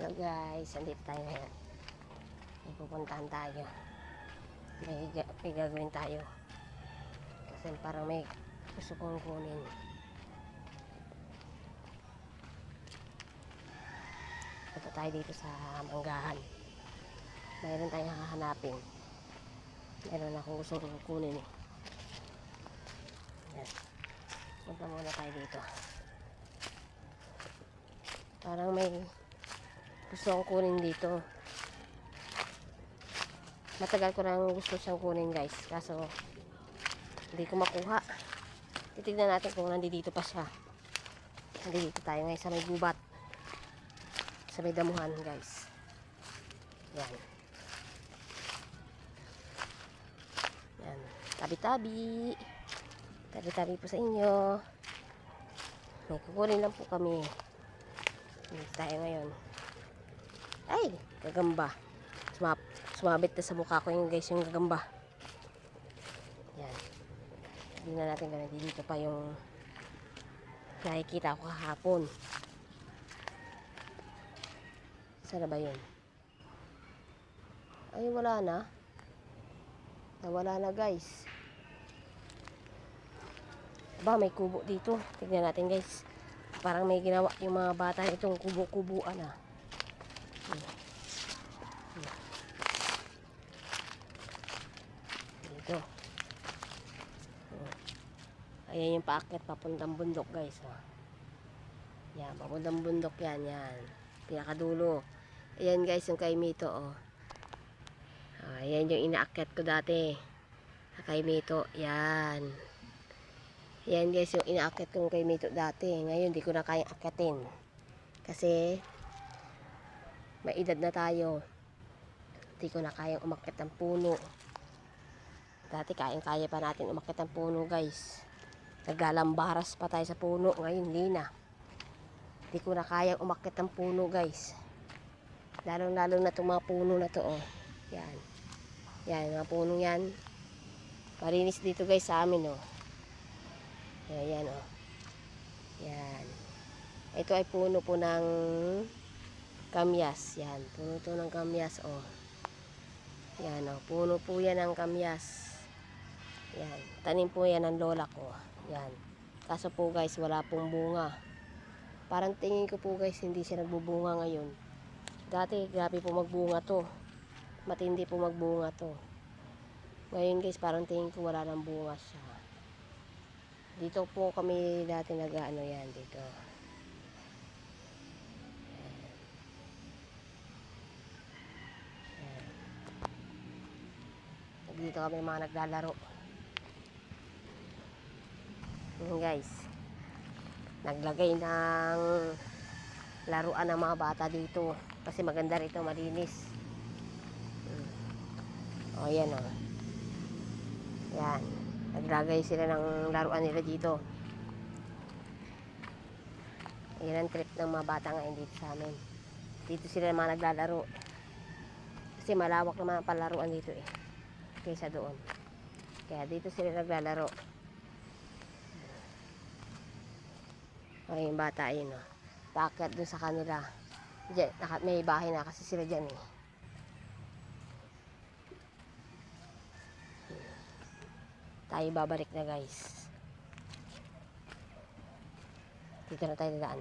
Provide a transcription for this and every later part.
Hello guys, andito tayo ngayon. May pupuntahan tayo. May gagawin tayo. Kasi parang may gusto kong kunin. Punta tayo dito sa Manggahan. Mayroon tayong hahanapin. Mayroon akong gusto kong kunin eh. Yan. Punta muna tayo dito. Parang may gusto kong kunin dito. Matagal ko nang gusto siyang kunin guys. Kaso hindi ko makuha. Titignan natin kung nandito pa siya. Nandito tayo ngayon sa may gubat. Sa may damuhan guys. Yan. Yan. Tabi-tabi. Tabi-tabi po sa inyo. May kukunin lang po kami. Nandito tayo ngayon. Ay! Gagamba. Sumabit na sa mukha ko yung guys yung gagamba. Yan. Hindi na natin ganun. Dito pa yung nakikita ko kahapon. Saan na ba yun? Ay, wala na. Nawala na guys. Aba, may kubo dito. Tignan natin guys. Parang may ginawa yung mga bata itong kubo-kubuan ah. Dito. Ayan yung paakyat papuntang bundok guys. Yan, papuntang bundok yan. Yan. Pinakadulo. Ayan guys yung kay Mito oh. Ayan yung inaakyat ko dati. Kay Mito. Yan. Yan guys yung inaakyat ko kay Mito dati. Ngayon di ko na kayang akyatin. Kasi may edad na tayo. Di ko na kayang umakyat ng puno. Dati kayang-kaya pa natin umakyat ng puno guys. Naglalambaras pa tayo sa puno. Ngayon hindi na. Di ko na kayang umakyat ng puno guys. Lalo-lalo na itong mga puno na to oh. Yan. Yan mga puno yan. Malinis dito guys sa amin oh. Yan oh. Yan. Ito ay puno po ng kamyas. Yan. Puno to ng kamyas oh. Yan oh. Puno po yan ng kamyas. Yan. Tanim po yan ng lola ko. Yan. Kaso po guys, wala pong bunga. Parang tingin ko po guys, hindi siya nagbubunga ngayon. Dati, grabe po magbunga to. Matindi po magbunga to. Ngayon guys, parang tingin ko wala nang bunga siya. Dito po kami dati nag-ano yan dito. Yan. Dito kami mga naglalaro. Yan guys. Naglagay ng laruan ng mga bata dito. Kasi maganda rito, malinis. O yan o. Yan. Naglagay sila ng laruan nila dito. Yan ang trip ng mga bata ngayon dito sa amin. Dito sila mga naglalaro. Kasi malawak naman ang palaruan dito eh. Kaysa doon. Kaya dito sila naglalaro. Ay, yung bata yun, oh. Paakyat dun sa kanila. Diyan, may bahay na kasi sila dyan, eh. Tayo babalik na, guys. Dito na tayo dadaan.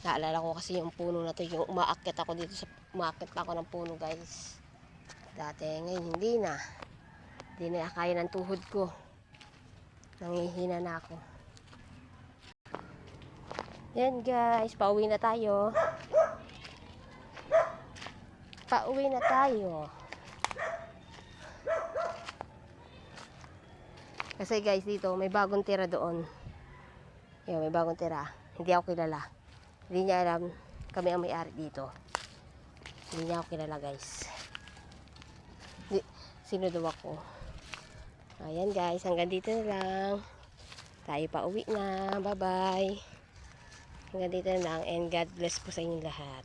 Naalala ko kasi yung puno na to, yung umaakyat ako dito sa umaakyat pa ako ng puno, guys. Dati, ngayon hindi na. Hindi na kaya ng tuhod ko. Nangihina na ako. Yan guys, pauwi na tayo. Pauwi na tayo. Kasi guys, dito may bagong tira doon. Yan, may bagong tira. Hindi ako kilala. Hindi niya alam kami ang may-ari dito. Hindi niya ako kilala guys. Sino daw ako? Ayan guys, hanggang dito na lang. Tayo pa uwi na. Bye bye. Hanggang dito na lang and God bless po sa inyong lahat.